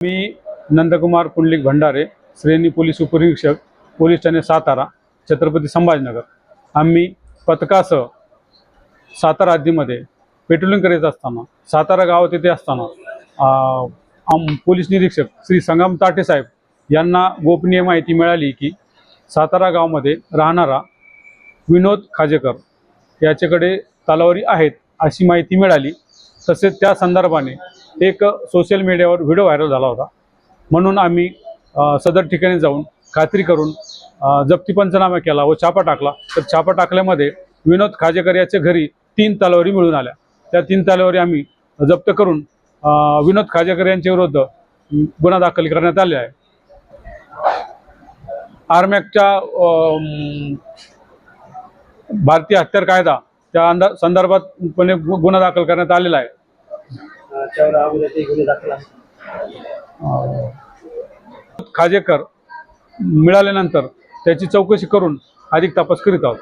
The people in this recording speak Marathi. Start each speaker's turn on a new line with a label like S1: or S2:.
S1: मी नंदकुमार पुंडलिक भंडारे, श्रेणी पोलीस उपनिरीक्षक, पोलीस ठाणे सातारा, छत्रपती संभाजीनगर। आम्ही पथकासह सातारा हद्दीमध्ये पेट्रोलिंग करीत असताना सातारा गावात येथे असताना पोलीस निरीक्षक श्री संगम ताटे साहेब यांना गोपनीय माहिती मिळाली की सातारा गावामध्ये राहणारा विनोद खाजेकर याच्याकडे तलवारी आहेत अशी माहिती मिळाली। तसेच त्या संदर्भाने एक सोशल मीडियावर व्हिडिओ व्हायरल झाला होता, म्हणून आम्ही सदर ठिकाणी जाऊन खात्री करून जप्ती पंचनामा केला व छापा टाकला। तर छापा टाकल्यामध्ये विनोद खाजेकर याच्या घरी 3 तलवारी मिळून आल्या। त्या 3 तलवारी आम्ही जप्त करून विनोद खाजेकर यांच्या विरुद्ध गुन्हा दाखल करण्यात आले आहे। आर्मॅक्टच्या भारतीय हत्यार कायदा त्या संदर्भात गुन्हा दाखल करण्यात आलेला आहे। खाजेकर मिळाल्यानंतर त्याची चौकशी करून अधिक तपास करीत आहोत।